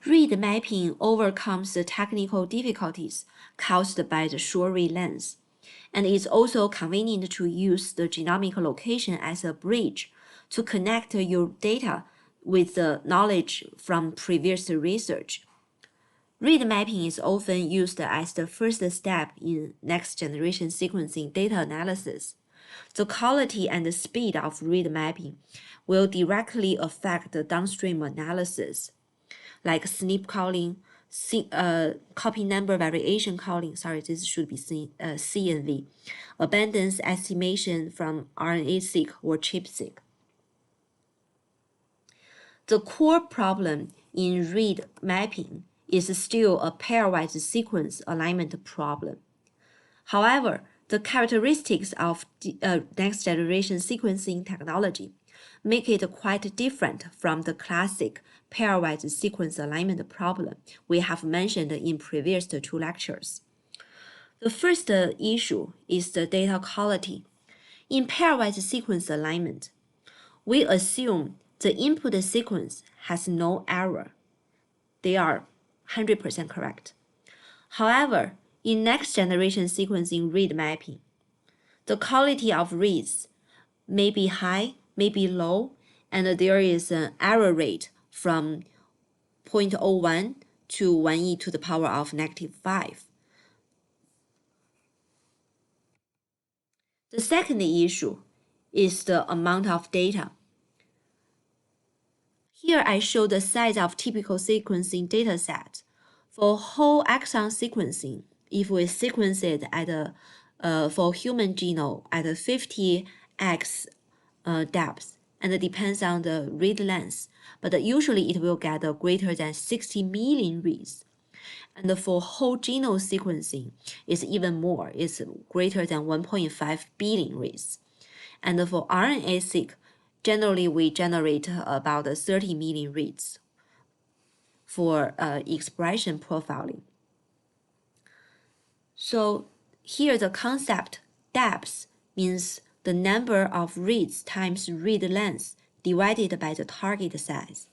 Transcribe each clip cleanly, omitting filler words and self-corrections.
Read mapping overcomes the technical difficulties caused by the short read length, and it's also convenient to use the genomic location as a bridge to connect your data with the knowledge from previous research. Read mapping is often used as the first step in next-generation sequencing data analysis. The quality and the speed of read mapping will directly affect the downstream analysis, like SNP calling, copy number variation calling, this should be CNV, abundance estimation from RNA-seq or ChIP-seq. The core problem in read mapping is still a pairwise sequence alignment problem. However, the characteristics of next-generation sequencing technology make it quite different from the classic pairwise sequence alignment problem we have mentioned in previous 2 lectures. The first issue is the data quality. In pairwise sequence alignment, we assume the input sequence has no error. They are 100% correct. However, in next-generation sequencing read mapping, the quality of reads may be high, may be low, and there is an error rate from 0.01 to 1e to the power of -5. The second issue is the amount of data. Here I show the size of typical sequencing dataset. For whole exon sequencing, if we sequence it at for human genome at 50x depth, and it depends on the read length, but usually it will get greater than 60 million reads. And for whole genome sequencing, it's even more, it's greater than 1.5 billion reads. And for RNA-seq, generally we generate about 30 million reads for expression profiling. So here the concept depth means the number of reads times read length divided by the target size.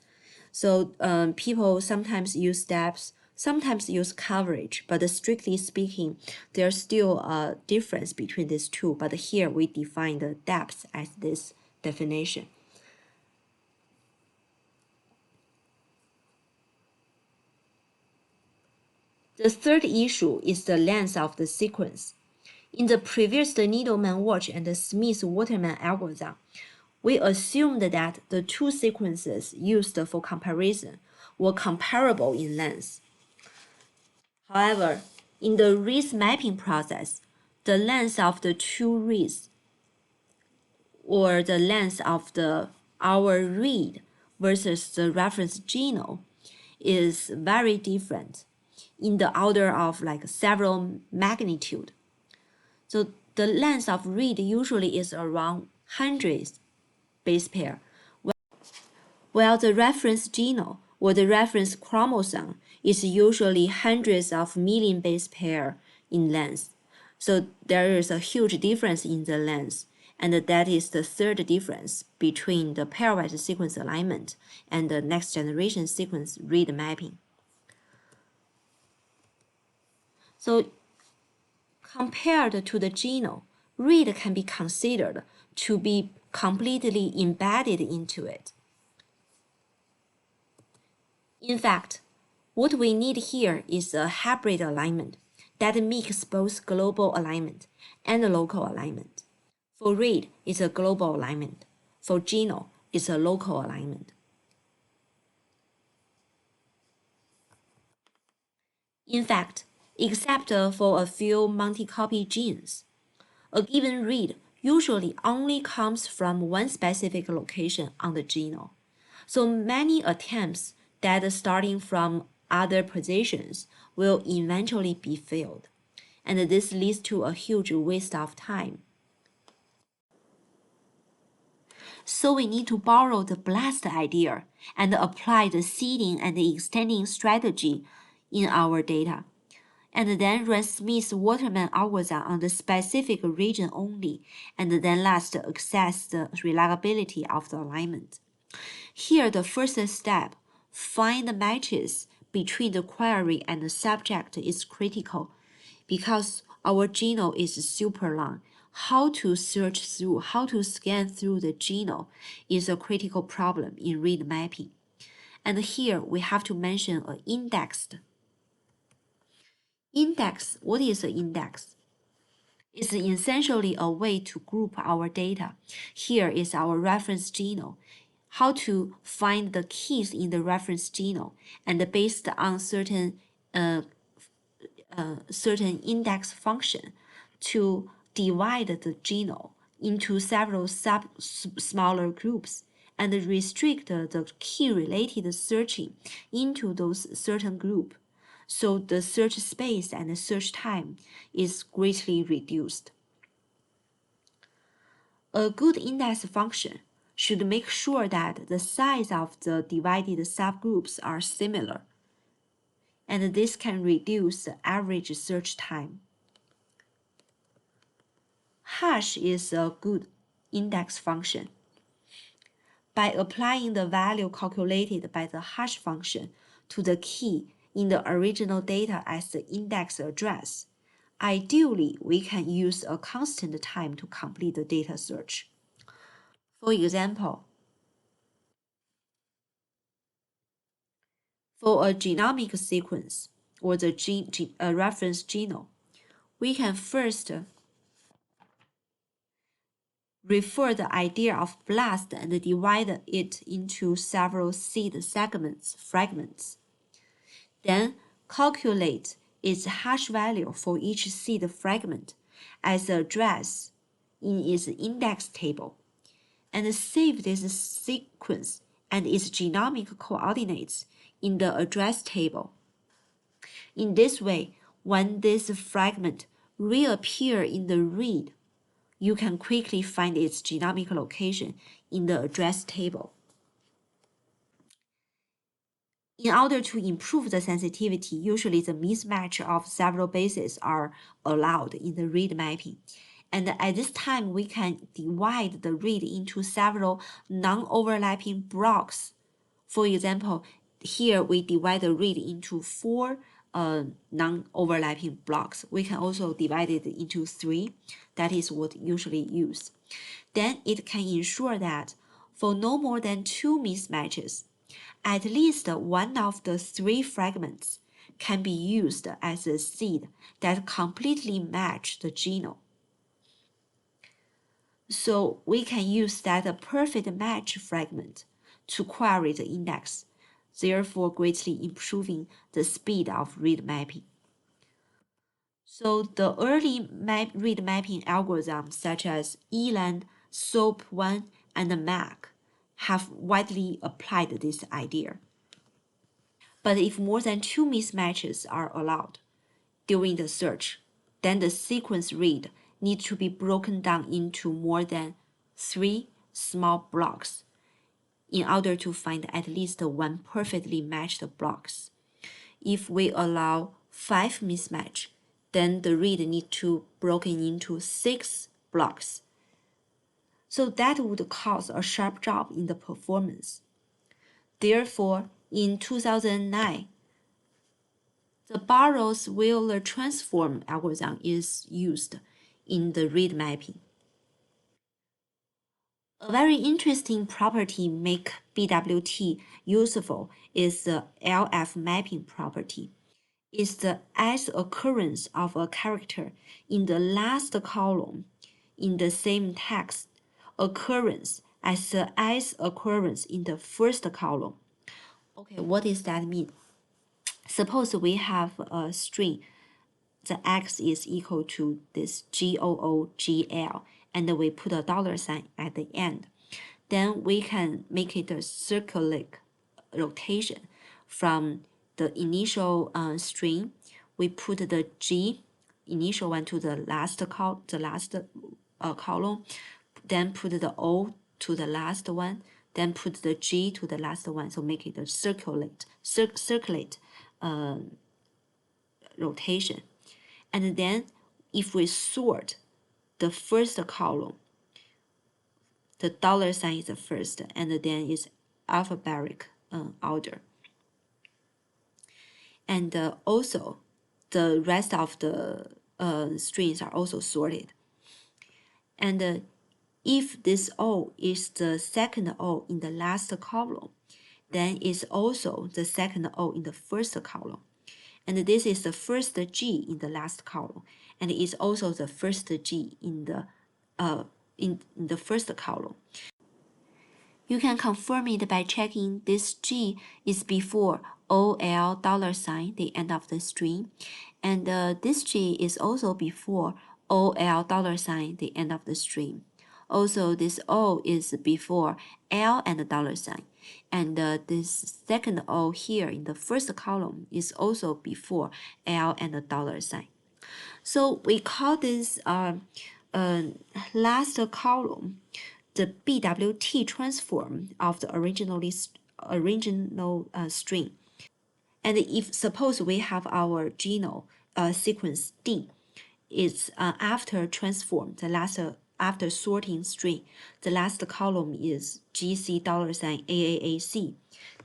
So people sometimes use depth, sometimes use coverage, but strictly speaking, there's still a difference between these two. But here we define the depth as this definition. The third issue is the length of the sequence. In the previous Needleman-Walsh and the Smith-Waterman algorithm, we assumed that the 2 sequences used for comparison were comparable in length. However, in the reads mapping process, the length of the 2 reads, or the length of our read versus the reference genome, is very different, in the order of like several magnitude. So the length of read usually is around hundreds base pair, while the reference genome or the reference chromosome is usually hundreds of million base pair in length. So there is a huge difference in the length, and that is the third difference between the pairwise sequence alignment and the next generation sequence read mapping. So compared to the genome, read can be considered to be completely embedded into it. In fact, what we need here is a hybrid alignment that mixes both global alignment and local alignment. For read, it's a global alignment. For genome, it's a local alignment. In fact, except for a few multi-copy genes, a given read usually only comes from one specific location on the genome. So many attempts that starting from other positions will eventually be failed, and this leads to a huge waste of time. So we need to borrow the BLAST idea and apply the seeding and the extending strategy in our data, and then run Smith-Waterman algorithm on the specific region only, and then last assess the reliability of the alignment. Here, the first step, find the matches between the query and the subject is critical because our genome is super long. How to search through, how to scan through the genome is a critical problem in read mapping. And here we have to mention an indexed. Index, what is an index? It's essentially a way to group our data. Here is our reference genome. How to find the keys in the reference genome, and based on certain index function to divide the genome into several smaller groups and restrict the key related searching into those certain group. So the search space and the search time is greatly reduced. A good index function should make sure that the size of the divided subgroups are similar, and this can reduce the average search time. Hash is a good index function. By applying the value calculated by the hash function to the key in the original data as the index address, ideally we can use a constant time to complete the data search. For example, for a genomic sequence or the reference genome, we can first refer the idea of blast and divide it into several seed fragments. Then calculate its hash value for each seed fragment as the address in its index table, and save this sequence and its genomic coordinates in the address table. In this way, when this fragment reappears in the read, you can quickly find its genomic location in the address table. In order to improve the sensitivity, usually the mismatch of several bases are allowed in the read mapping. And at this time, we can divide the read into several non-overlapping blocks. For example, here we divide the read into 4 non-overlapping blocks. We can also divide it into 3. That is what usually used. Then it can ensure that for no more than 2 mismatches, at least one of the 3 fragments can be used as a seed that completely match the genome. So we can use that perfect match fragment to query the index, therefore greatly improving the speed of read mapping. So the early read mapping algorithms such as ELAN, SOAP1, and MAC have widely applied this idea. But if more than 2 mismatches are allowed during the search, then the sequence read needs to be broken down into more than 3 small blocks in order to find at least 1 perfectly matched blocks. If we allow 5 mismatch, then the read needs to be broken into 6 blocks. So that would cause a sharp drop in the performance. Therefore, in 2009, the Burrows-Wheeler transform algorithm is used in the read mapping. A very interesting property make BWT useful is the LF mapping property. It's the as occurrence of a character in the last column in the same text occurrence as the as occurrence in the first column. Okay, what does that mean? Suppose we have a string, the x is equal to this GOOGL, and we put a $sign at the end. Then we can make it a circular rotation from the initial string. We put the G initial one to the last column, then put the O to the last one, then put the G to the last one. So make it a circulate rotation. And then if we sort the first column, the $sign is the first, and then is alphabetic order. and also the rest of the strings are also sorted. And if this O is the second O in the last column, then it's also the second O in the first column. And this is the first G in the last column, and it's also the first G in the first column. You can confirm it by checking this G is before OL $, the end of the string, and this G is also before OL $, the end of the string. Also, this O is before L and the $, and this second O here in the first column is also before L and the $. So we call this last column the BWT transform of the original string. And if suppose we have our genome sequence D, it's after transform, the last after sorting string, the last column is GC $AAAC.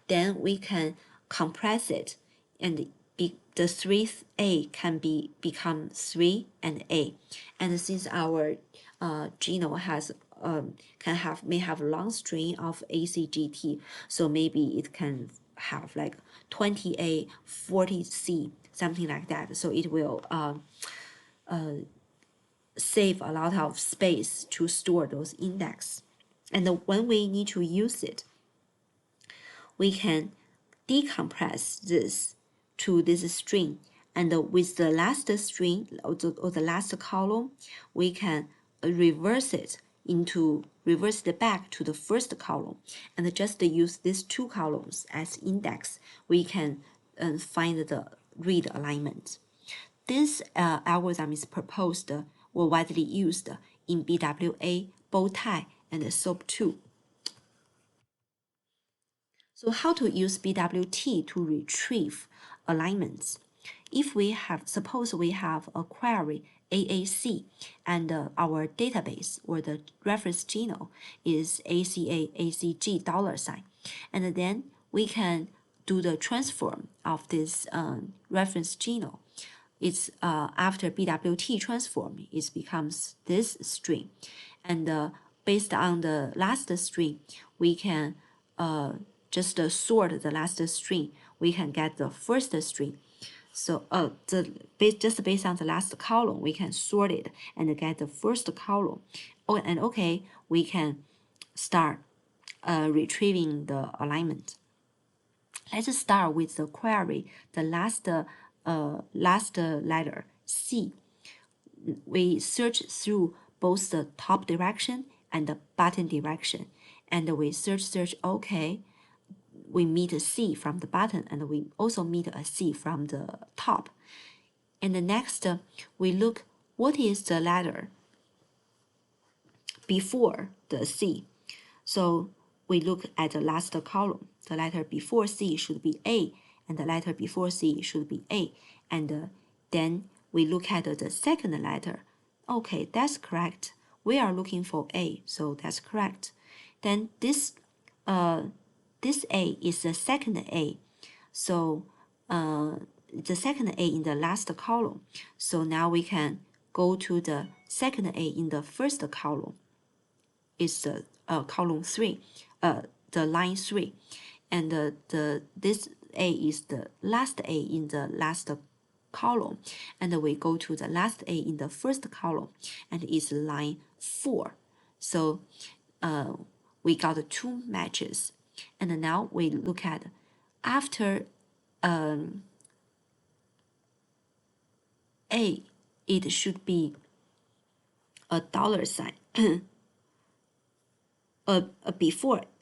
Then we can compress it, and the 3A can become 3 and A. And since our genome has may have a long string of ACGT, so maybe it can have like 20A, 40C, something like that. So it will save a lot of space to store those index. And when we need to use it, we can decompress this to this string, and with the last string or the last column, we can reverse it back to the first column, and just use these two columns as index. We can find the read alignment. This algorithm is proposed or widely used in BWA, bow tie, and SOAP2. So how to use BWT to retrieve alignments? If we have, suppose we have a query AAC, and our database or the reference genome is ACG $, and then we can do the transform of this reference genome. It's after BWT transform, it becomes this string, and based on the last string, we can just sort the last string. We can get the first string. So just based on the last column, we can sort it and get the first column. Oh, and okay, we can start retrieving the alignment. Let's start with the query, the last letter C. We search through both the top direction and the bottom direction, and we search. Okay, we meet a C from the bottom, and we also meet a C from the top. And the next, we look what is the letter before the C. So we look at the last column. The letter before C should be A, and the letter before C should be A. And then we look at the second letter. Okay, that's correct. We are looking for A, so that's correct. Then this A is the second A, so the second A in the last column. So now we can go to the second A in the first column. It's the column 3, the line 3, and this A is the last A in the last column, and we go to the last A in the first column, and it's line 4. So we got 2 matches, and now we look at after A, it should be a $sign.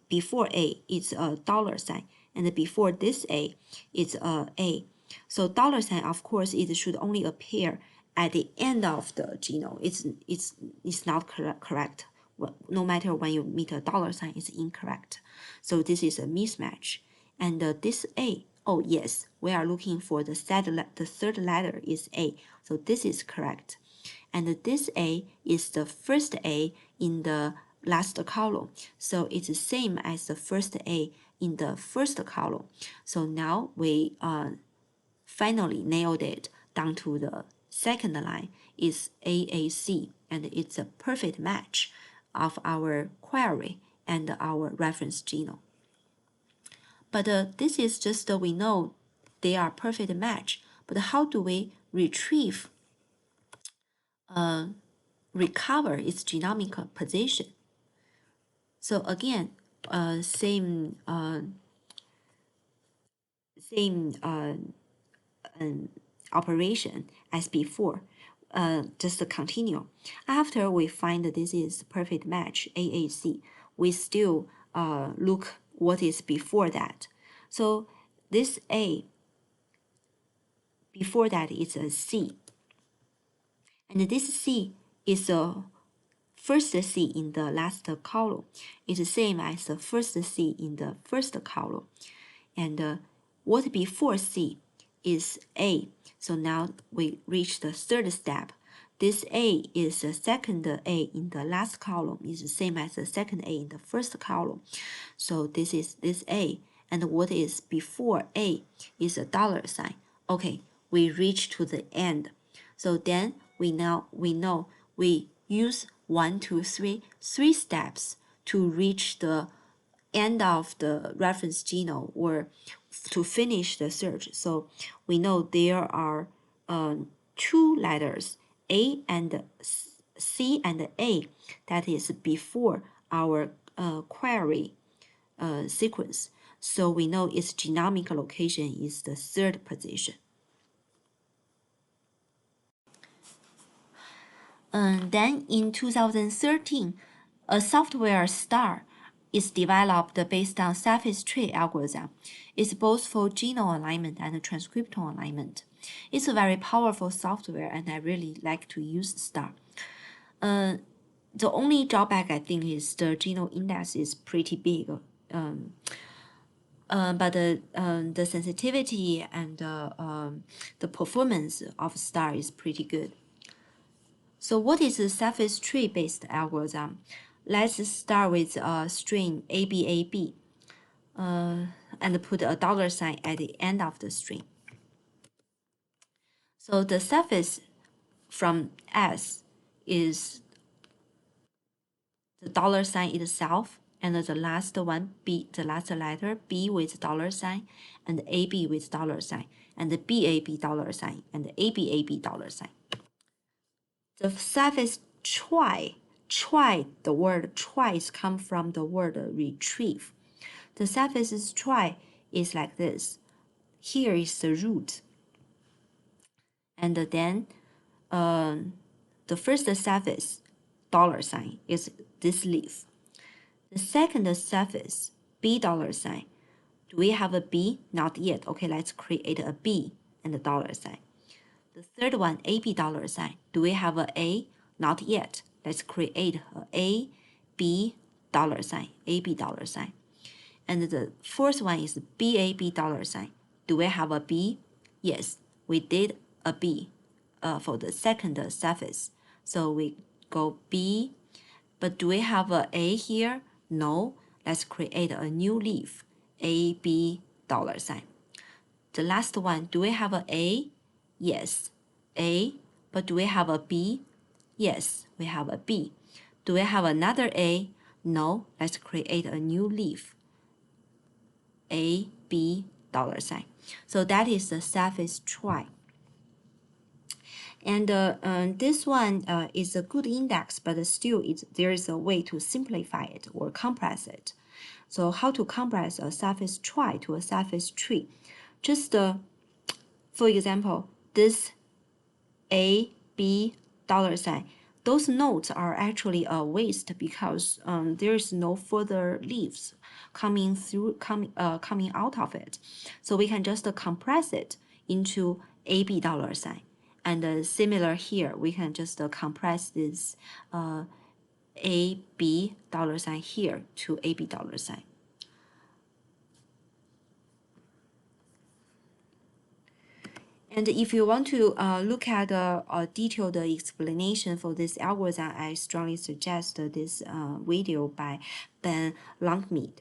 Before A, it's a $sign, and before this A, it's A. So $sign, of course, it should only appear at the end of the genome. It's not correct. No matter when you meet a $sign, it's incorrect. So this is a mismatch. And this A, oh yes, we are looking for the third letter is A. So this is correct. And this A is the first A in the last column. So it's the same as the first A in the first column. So now we finally nailed it down to the second line is AAC, and it's a perfect match of our query and our reference genome. But this is just we know they are perfect match, but how do we retrieve, recover its genomic position? So again, same operation as before, just to continue. After we find that this is perfect match, AAC, we still look what is before that. So this A, before that is a C. And this C is a first C in the last column. It's the same as the first C in the first column. And what before C is A. So now we reach the third step. This A is the second A in the last column. It's the same as the second A in the first column. So this is this A. And what is before A is a $sign. Okay, we reach to the end. So then we know we use 1, 2, 3, 3 steps to reach the end of the reference genome or to finish the search. So we know there are 2 letters, A and C and A, that is before our query sequence. So we know its genomic location is the 3rd position. Then in 2013, a software star is developed based on surface tree algorithm. It's both for genome alignment and transcriptome alignment. It's a very powerful software, and I really like to use star. The only drawback I think is the genome index is pretty big. But the sensitivity and the performance of star is pretty good. So what is a surface tree-based algorithm? Let's start with a string ABAB and put a $sign at the end of the string. So the surface from S is the $sign itself, and the last one, B, the last letter, B with $sign, and AB with $sign, and the BAB $sign, and the ABAB $sign. The suffix try, the word tries come from the word retrieve. The suffix try is like this. Here is the root. And then the first suffix, $sign, is this leaf. The second suffix, B $sign. Do we have a B? Not yet. Okay, let's create a B and a $sign. The third one, AB $sign. Do we have a A? Not yet. Let's create a B $sign, AB $sign. And the fourth one is BAB $sign. Do we have a B? Yes, we did a B for the second suffix. So we go B, but do we have a A here? No. Let's create a new leaf, AB $sign. The last one, do we have a A? Yes, A, but do we have a B? Yes, we have a B. Do we have another A? No. Let's create a new leaf, A, B $sign. So that is the suffix try. And this one is a good index, but still there is a way to simplify it or compress it. So how to compress a suffix try to a suffix tree? Just for example, this A, B $sign, those nodes are actually a waste because there is no further leaves coming out of it. So we can just compress it into AB $sign. And similar here, we can just compress this AB $sign here to AB $sign. And if you want to look at a detailed explanation for this algorithm, I strongly suggest this video by Ben Langmead.